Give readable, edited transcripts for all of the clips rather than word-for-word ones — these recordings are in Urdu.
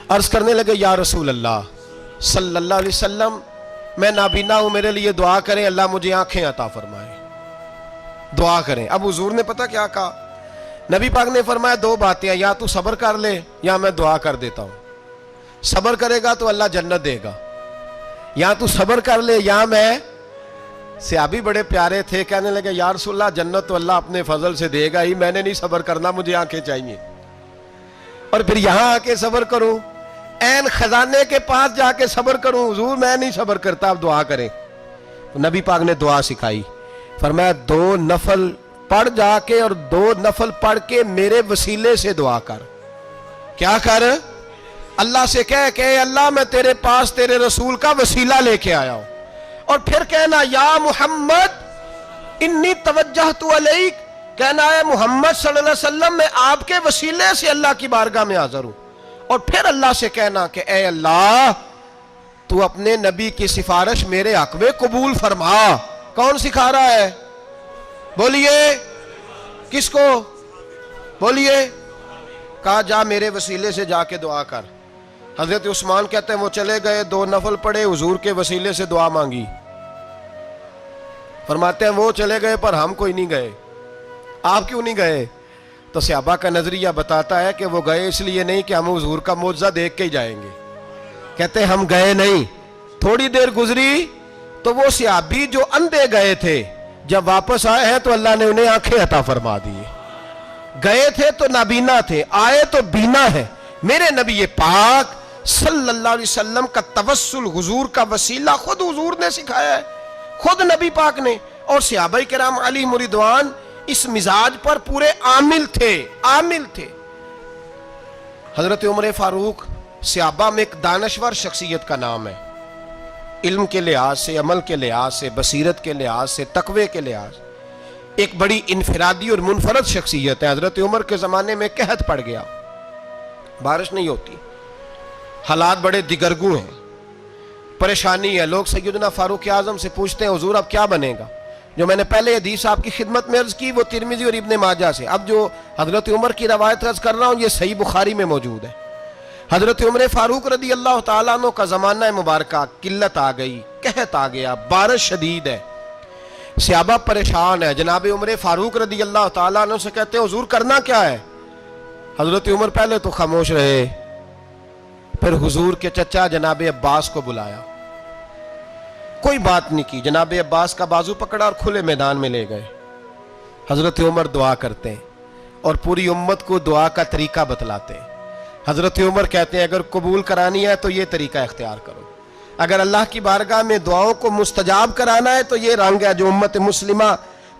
عرض کرنے لگے یا رسول اللہ صلی اللہ علیہ وسلم میں نابینا ہوں، میرے لیے دعا کریں، اللہ مجھے آنکھیں عطا فرمائے، دعا کریں۔ اب حضور نے پتہ کیا کہا؟ نبی پاک نے فرمایا دو باتیں ہیں، یا تو صبر کر لے یا میں دعا کر دیتا ہوں۔ صبر کرے گا تو اللہ جنت دے گا، یا تو صبر کر لے یا میں۔ صحابی بڑے پیارے تھے، کہنے لگے یا رسول اللہ جنت تو اللہ اپنے فضل سے دے گا ہی، میں نے نہیں صبر کرنا، مجھے آنکھیں چاہیے، اور پھر یہاں آ کے صبر کروں، این خزانے کے پاس جا کے صبر کروں؟ حضور میں نہیں صبر کرتا، آپ دعا کریں۔ نبی پاک نے دعا سکھائی، فرمایا دو نفل پڑھ جا کے اور دو نفل پڑھ کے میرے وسیلے سے دعا کر۔ کیا کر؟ اللہ سے کہہ کہ اے اللہ میں تیرے پاس تیرے رسول کا وسیلہ لے کے آیا ہوں، اور پھر کہنا یا محمد انی توجہت علیک، کہنا ہے محمد صلی اللہ علیہ وسلم میں آپ کے وسیلے سے اللہ کی بارگاہ میں حاضر ہوں، اور پھر اللہ سے کہنا کہ اے اللہ تو اپنے نبی کی سفارش میرے حق میں قبول فرما۔ کون سکھا رہا ہے؟ بولیے کس کو؟ بولیے۔ کہا جا میرے وسیلے سے جا کے دعا کر۔ حضرت عثمان کہتے ہیں وہ چلے گئے، دو نفل پڑھے، حضور کے وسیلے سے دعا مانگی۔ فرماتے ہیں وہ چلے گئے پر ہم کوئی نہیں گئے۔ آپ کیوں نہیں گئے؟ تو صحابہ کا نظریہ بتاتا ہے کہ وہ گئے اس لیے نہیں کہ ہم حضور کا معجزہ دیکھ کے ہی جائیں گے، کہتے ہیں ہم گئے نہیں۔ تھوڑی دیر گزری تو وہ صحابی جو اندھے گئے تھے جب واپس آئے ہیں تو اللہ نے انہیں آنکھیں عطا فرما دی۔ گئے تھے تو نابینا تھے، آئے تو بینا ہے۔ میرے نبی پاک صلی اللہ علیہ وسلم کا توسل، حضور کا وسیلہ خود حضور نے سکھایا ہے، خود نبی پاک نے، اور صحابہ کرام علیہم رضوان اس مزاج پر پورے عامل تھے۔ حضرت عمر فاروق صحابہ میں ایک دانشور شخصیت کا نام ہے، علم کے لحاظ سے، عمل کے لحاظ سے، بصیرت کے لحاظ سے، تقوی کے لحاظ سے ایک بڑی انفرادی اور منفرد شخصیت ہے۔ حضرت عمر کے زمانے میں قحط پڑ گیا، بارش نہیں ہوتی، حالات بڑے دگرگوں ہیں، پریشانی ہے۔ لوگ سیدنا فاروق اعظم سے پوچھتے ہیں حضور اب کیا بنے گا؟ جو میں نے پہلے حدیث آپ کی خدمت میں عرض کی وہ ترمذی اور ابن ماجہ سے، اب جو حضرت عمر کی روایت عرض کر رہا ہوں یہ صحیح بخاری میں موجود ہے۔ حضرت عمر فاروق رضی اللہ تعالیٰ عنہ کا زمانہ مبارکہ، قلت آ گئی، قحط آ گیا، بارش شدید ہے، صحابہ پریشان ہے۔ جناب عمر فاروق رضی اللہ تعالیٰ عنہ سے کہتے ہیں حضور کرنا کیا ہے؟ حضرت عمر پہلے تو خاموش رہے، پھر حضور کے چچا جناب عباس کو بلایا، کوئی بات نہیں کی، جناب عباس کا بازو پکڑا اور کھلے میدان میں لے گئے۔ حضرت عمر دعا کرتے ہیں اور پوری امت کو دعا کا طریقہ بتلاتے ہیں۔ حضرت عمر کہتے ہیں اگر قبول کرانی ہے تو یہ طریقہ اختیار کرو، اگر اللہ کی بارگاہ میں دعاؤں کو مستجاب کرانا ہے تو یہ رنگ ہے جو امت مسلمہ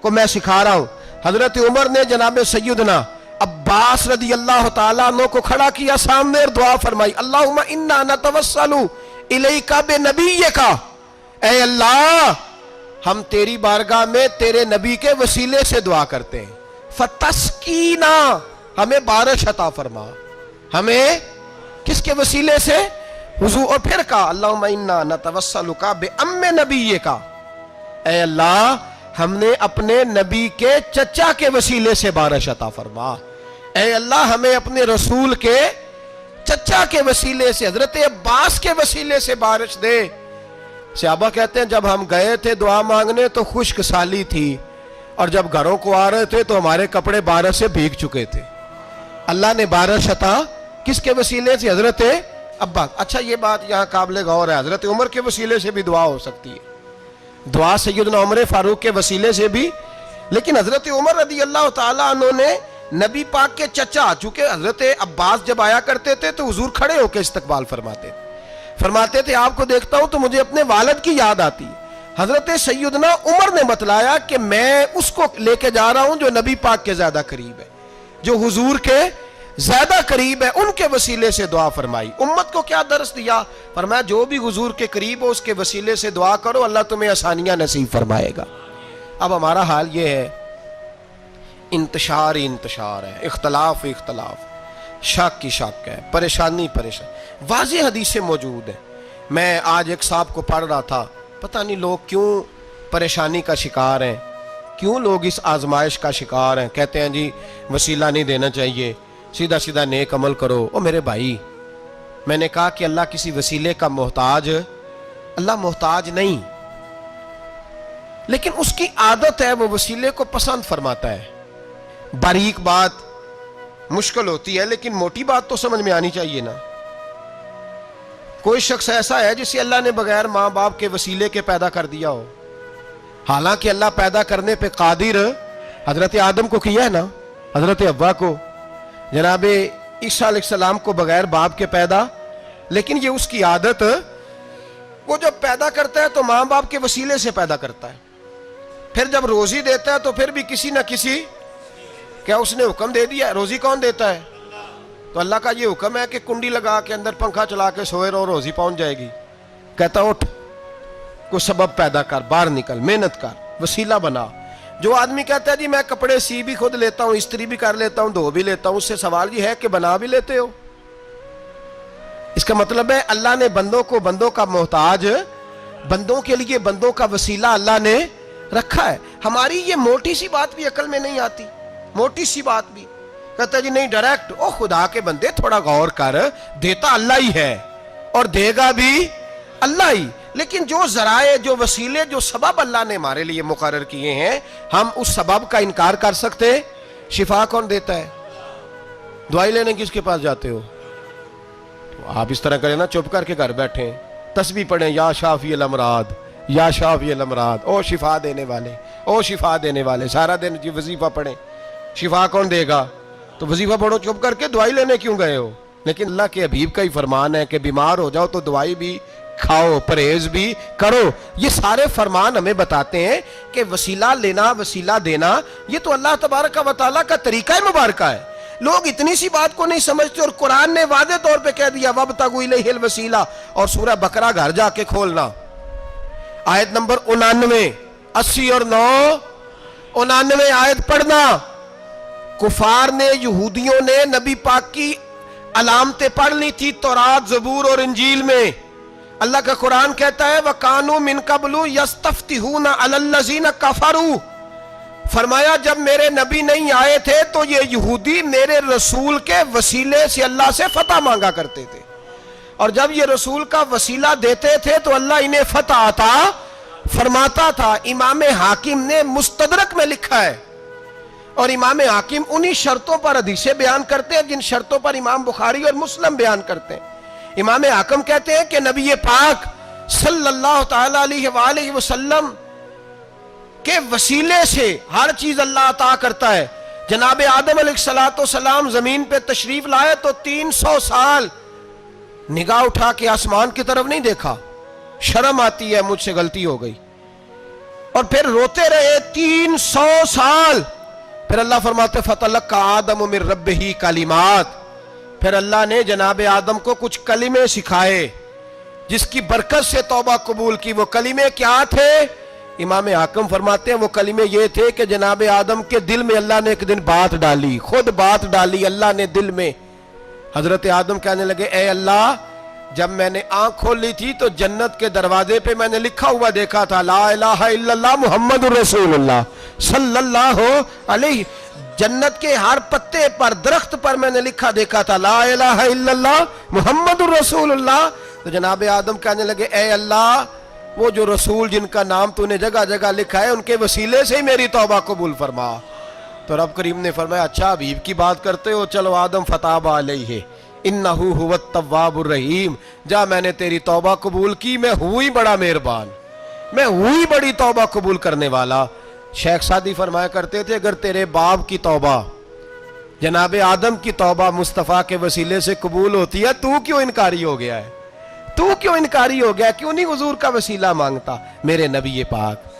کو میں سکھا رہا ہوں۔ حضرت عمر نے جناب سیدنا عباس رضی اللہ تعالیٰ عنہ کو کھڑا کیا سامنے اور دعا فرمائی، اللہم انا نتوسل الیک بنبیک، اے اللہ ہم تیری بارگاہ میں تیرے نبی کے وسیلے سے دعا کرتے ہیں، فتسقینا، ہمیں بارش عطا فرما۔ ہمیں کس کے وسیلے سے؟ حضور۔ اور پھر کہا اللہم انا نتوسلک بام نبیک، اے اللہ ہم نے اپنے نبی کے چچا کے وسیلے سے بارش عطا فرما، اے اللہ ہمیں اپنے رسول کے چچا کے وسیلے سے، حضرت عباس کے وسیلے سے بارش دے۔ صحابہ کہتے ہیں جب ہم گئے تھے دعا مانگنے تو خشک سالی تھی، اور جب گھروں کو آ رہے تھے تو ہمارے کپڑے بارش سے بھیگ چکے تھے۔ اللہ نے بارش عطا کس کے وسیلے سے؟ حضرت عباس۔ اچھا یہ بات یہاں قابل غور ہے، حضرت عمر کے وسیلے سے بھی دعا ہو سکتی ہے، دعا سیدنا عمر فاروق کے وسیلے سے بھی، لیکن حضرت عمر رضی اللہ تعالیٰ عنہ نے نبی پاک کے چچا، چونکہ حضرت عباس جب آیا کرتے تھے تو حضور کھڑے ہو کے استقبال فرماتے تھے آپ کو دیکھتا ہوں تو مجھے اپنے والد کی یاد آتی۔ حضرت سیدنا عمر نے بتلایا کہ میں اس کو لے کے جا رہا ہوں جو نبی پاک کے زیادہ قریب ہے، جو حضور کے زیادہ قریب ہے، ان کے وسیلے سے دعا فرمائی۔ امت کو کیا درس دیا؟ فرمایا جو بھی حضور کے قریب ہو اس کے وسیلے سے دعا کرو، اللہ تمہیں آسانیاں نصیب فرمائے گا۔ اب ہمارا حال یہ ہے، انتشار ہی انتشار ہے، اختلاف شک کی شک ہے، پریشانی واضح حدیثیں موجود ہیں۔ میں آج ایک صاحب کو پڑھ رہا تھا، پتہ نہیں لوگ کیوں پریشانی کا شکار ہیں، کیوں لوگ اس آزمائش کا شکار ہیں، کہتے ہیں جی وسیلہ نہیں دینا چاہیے، سیدھا نیک عمل کرو۔ او میرے بھائی، میں نے کہا کہ اللہ کسی وسیلے کا محتاج، اللہ محتاج نہیں، لیکن اس کی عادت ہے وہ وسیلے کو پسند فرماتا ہے۔ باریک بات مشکل ہوتی ہے لیکن موٹی بات تو سمجھ میں آنی چاہیے نا۔ کوئی شخص ایسا ہے جسے اللہ نے بغیر ماں باپ کے وسیلے کے پیدا کر دیا ہو، حالانکہ اللہ پیدا کرنے پہ قادر حضرت آدم کو کیا ہے نا، حضرت حوا کو، جناب عیسیٰ علیہ السلام کو بغیر باپ کے پیدا، لیکن یہ اس کی عادت، وہ جب پیدا کرتا ہے تو ماں باپ کے وسیلے سے پیدا کرتا ہے، پھر جب روزی دیتا ہے تو پھر بھی کسی نہ کسی، کیا اس نے حکم دے دیا؟ روزی کون دیتا ہے؟ تو اللہ کا یہ حکم ہے کہ کنڈی لگا کے اندر پنکھا چلا کے سوئے رہو، روزی پہنچ جائے گی۔ کہتا اٹھ، کوئی سبب پیدا کر، باہر نکل، محنت کر، وسیلہ بنا۔ جو آدمی کہتا ہے جی میں کپڑے سی بھی خود لیتا ہوں، استری بھی کر لیتا ہوں، دھو بھی لیتا ہوں، اس سے سوال یہ ہے کہ بنا بھی لیتے ہو؟ اس کا مطلب ہے اللہ نے بندوں کو بندوں کا محتاج، بندوں کے لیے بندوں کا وسیلہ اللہ نے رکھا ہے۔ ہماری یہ موٹی سی بات بھی عقل میں نہیں آتی، موٹی سی بات بھی کہتا ہے جی نہیں ڈائریکٹ، او خدا کے بندے تھوڑا غور کر، دیتا اللہ ہی ہے اور دے گا بھی اللہ ہی، لیکن جو ذرائع، جو وسیلے، جو سبب اللہ نے ہمارے لیے مقرر کیے ہیں، ہم اس سبب کا انکار کر سکتے؟ شفا کون دیتا ہے؟ دوائی لینے کس کے پاس جاتے ہو؟ آپ اس طرح کریں نا، چپ کر کے گھر بیٹھیں، تسبیح پڑھیں، یا شافی الامراض، یا شافی الامراض، او شفا دینے والے، او شفا دینے والے، سارا دن جی وظیفہ پڑھیں، شفا کون دے گا؟ تو وظیفہ پڑھو چپ کر کے، دوائی لینے کیوں گئے ہو؟ لیکن اللہ کے حبیب کا ہی فرمان ہے کہ بیمار ہو جاؤ تو دوائی بھی کھاؤ، پرہیز بھی کرو۔ یہ سارے فرمان ہمیں بتاتے ہیں کہ وسیلہ لینا، وسیلہ دینا، یہ تو اللہ تبارک و تعالیٰ کا طریقہ مبارکہ ہے۔ لوگ اتنی سی بات کو نہیں سمجھتے، اور قرآن نے واضح طور پہ کہہ دیا وَابْتَغُوا إِلَيْهِ الْوَسِيلَةَ، اور سورہ بقرہ گھر جا کے کھولنا، آیت نمبر 99، 80 اور 9، 99 آیت پڑھنا۔ کفار نے، یہودیوں نے نبی پاک کی علامتیں پڑھ لی تھی تورات، زبور اور انجیل میں۔ اللہ کا قرآن کہتا ہے وَكَانُوا مِن قَبْلُ يَسْتَفْتِحُونَ عَلَى الَّذِينَ كَفَرُوا، فرمایا جب میرے نبی نہیں آئے تھے تو یہ یہودی میرے رسول کے وسیلے سے اللہ سے فتح مانگا کرتے تھے، اور جب یہ رسول کا وسیلہ دیتے تھے تو اللہ انہیں فتح عطا فرماتا تھا۔ امام حاکم نے مستدرک میں لکھا ہے، اور امام حاکم انہی شرطوں پر حدیثیں بیان کرتے ہیں جن شرطوں پر امام بخاری اور مسلم بیان کرتے ہیں۔ امام حاکم کہتے ہیں کہ نبی پاک صلی اللہ تعالی علیہ وآلہ وسلم کے وسیلے سے ہر چیز اللہ عطا کرتا ہے۔ جناب آدم علیہ السلام زمین پہ تشریف لائے تو 300 سال نگاہ اٹھا کے آسمان کی طرف نہیں دیکھا، شرم آتی ہے مجھ سے غلطی ہو گئی، اور پھر روتے رہے 300 سال۔ پھر اللہ فرماتے فَتَلَقَّى آدَمُ مِن رَبِّهِ کلمات، پھر اللہ نے جناب آدم کو کچھ کلمے سکھائے جس کی برکت سے توبہ قبول کی۔ وہ کلمے کیا تھے؟ امام حاکم فرماتے ہیں وہ کلمے یہ تھے کہ جناب آدم کے دل میں اللہ نے ایک دن بات ڈالی، خود بات ڈالی اللہ نے دل میں۔ حضرت آدم کہنے لگے اے اللہ، جب میں نے آنکھ کھول لی تھی تو جنت کے دروازے پہ میں نے لکھا ہوا دیکھا تھا لا الہ الا اللہ محمد الرسول اللہ صلی اللہ علیہ، جنت کے ہر پتے پر، درخت پر میں نے لکھا دیکھا تھا لا الہ الا اللہ محمد الرسول اللہ۔ تو جناب آدم کہنے لگے اے اللہ، وہ جو رسول جن کا نام تو نے جگہ جگہ لکھا ہے ان کے وسیلے سے ہی میری توبہ قبول فرما۔ تو رب کریم نے فرمایا اچھا حبیب کی بات کرتے ہو، چلو آدم فتاب علیہ انہ هو التواب الرحیم، جا میں نے تیری توبہ قبول کی، میں ہوئی بڑا مہربان، میں ہوئی بڑی توبہ قبول کرنے والا۔ شیخ سعدی فرمایا کرتے تھے اگر تیرے باپ کی توبہ، جناب آدم کی توبہ مصطفیٰ کے وسیلے سے قبول ہوتی ہے، تو کیوں انکاری ہو گیا ہے؟ تو کیوں انکاری ہو گیا؟ کیوں نہیں حضور کا وسیلہ مانگتا؟ میرے نبی پاک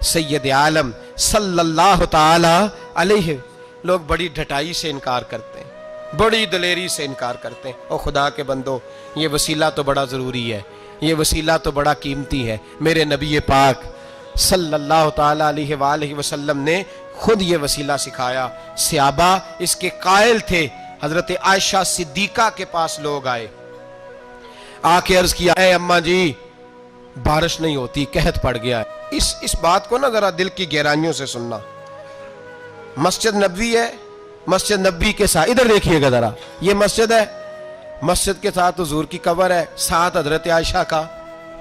سید عالم صلی اللہ تعالی علیہ، لوگ بڑی ڈھٹائی سے انکار کرتے ہیں، بڑی دلیری سے انکار کرتے ہیں۔ او خدا کے بندو، یہ وسیلہ تو بڑا ضروری ہے، یہ وسیلہ تو بڑا قیمتی ہے۔ میرے نبی پاک صلی اللہ تعالی علیہ وآلہ وسلم نے خود یہ وسیلہ سکھایا۔ صحابہ اس کے قائل تھے۔ حضرت عائشہ صدیقہ کے پاس لوگ آئے، آ کے عرض کیا اے اماں جی بارش نہیں ہوتی، قحط پڑ گیا ہے۔ اس بات کو نا ذرا دل کی گہرائیوں سے سننا۔ مسجد نبوی ہے، مسجد نبوی کے ساتھ ادھر دیکھیے گا ذرا، یہ مسجد ہے، مسجد کے ساتھ حضور کی قبر ہے, ساتھ حضرت عائشہ کا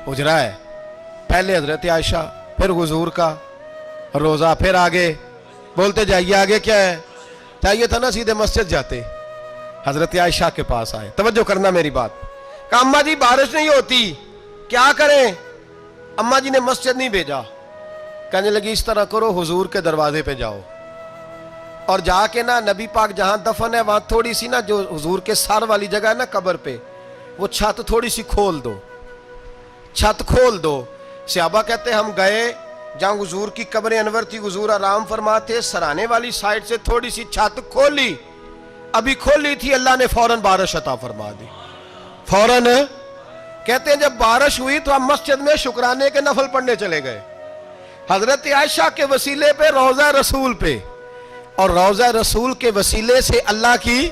حجرہ ہے. پہلے حضرت عائشہ, پھر حضور کا روزہ, پھر آگے بولتے جائیے آگے کیا ہے. چاہیے تھا نا سیدھے مسجد جاتے, حضرت عائشہ کے پاس آئے. توجہ کرنا میری بات. کہا اماں جی بارش نہیں ہوتی, کیا کریں؟ اماں جی نے مسجد نہیں بھیجا, کہنے لگی اس طرح کرو, حضور کے دروازے پہ جاؤ اور جا کے نا نبی پاک جہاں دفن ہے وہاں تھوڑی سی نا جو حضور کے سر والی جگہ ہے نا قبر پہ, وہ چھت تھوڑی سی کھول دو, چھت کھول دو. صحابہ کہتے ہم گئے جہاں حضور کی قبر انور تھی, حضور آرام فرماتے, سرانے والی سائڈ سے تھوڑی سی چھت کھولی, ابھی کھولی تھی اللہ نے فوراً بارش عطا فرما دی. فوراً کہتے ہیں جب بارش ہوئی تو ہم مسجد میں شکرانے کے نفل پڑھنے چلے گئے, حضرت عائشہ کے وسیلے پہ روضہ رسول پہ, اور روضہ رسول کے وسیلے سے اللہ کی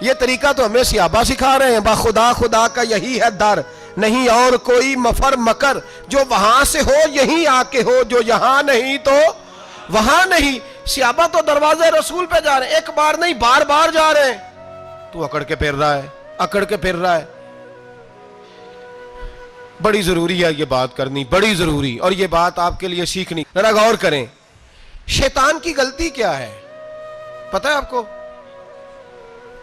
یہ طریقہ تو ہمیں صحابہ سکھا رہے ہیں. با خدا خدا کا یہی ہے در, نہیں اور کوئی مفر مکر, جو وہاں سے ہو یہیں آ کے ہو, جو یہاں نہیں تو وہاں نہیں. صحابہ تو دروازے رسول پہ جا رہے ہیں, ایک بار نہیں بار بار جا رہے ہیں. تو اکڑ کے پھر رہا ہے, اکڑ کے پھر رہا ہے. بڑی ضروری ہے یہ بات کرنی, بڑی ضروری, اور یہ بات آپ کے لیے سیکھنی. ذرا غور کریں, شیطان کی غلطی کیا ہے پتہ ہے آپ کو؟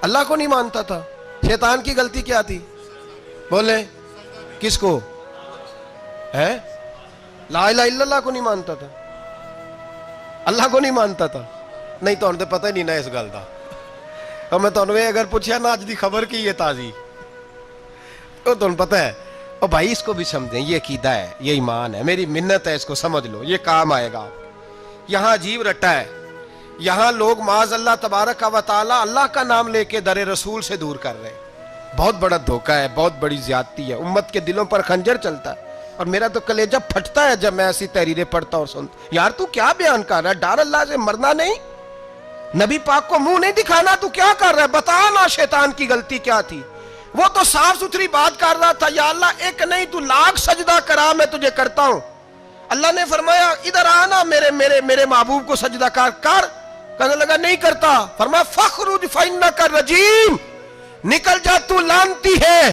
اللہ کو نہیں مانتا تھا. شیطان کی غلطی کیا تھی بولے؟ کس کو ہے؟ لا الہ الا اللہ کو نہیں مانتا تھا, اللہ کو نہیں مانتا تھا. نہیں تو انہیں پتہ ہی نہیں نا اس گل دا. اور میں تو اگر پوچھا نا اج دی خبر کی یہ تازی, تو تمہیں پتہ ہے اور بھائی اس کو بھی سمجھیں, یہ عقیدہ ہے, یہ ایمان ہے, میری منت ہے, اس کو سمجھ لو, یہ کام آئے گا. یہاں عجیب رٹا ہے, یہاں لوگ معاذ اللہ تبارک و تعالی اللہ کا نام لے کے در رسول سے دور کر رہے ہیں. بہت بڑا دھوکہ ہے, بہت بڑی زیادتی ہے, امت کے دلوں پر خنجر چلتا ہے. اور میرا تو کلیجہ پھٹتا ہے جب میں ایسی تحریریں پڑھتا اور سنتا. یار تو کیا بیان کر رہا ہے؟ ڈر اللہ سے مرنا نہیں, نبی پاک کو منہ نہیں دکھانا, تو کیا کر رہا ہے؟ بتا نا شیطان کی غلطی کیا تھی. وہ تو صاف ستھری بات کر رہا تھا, یا اللہ ایک نہیں تو لاکھ سجدہ کرا میں تجھے کرتا ہوں. اللہ نے فرمایا ادھر آنا, میرے میرے میرے محبوب کو سجدہ کر. کہنے لگا نہیں کرتا. فرمایا فخرج فإنک رجیم, نکل جا تو لعنتی ہے.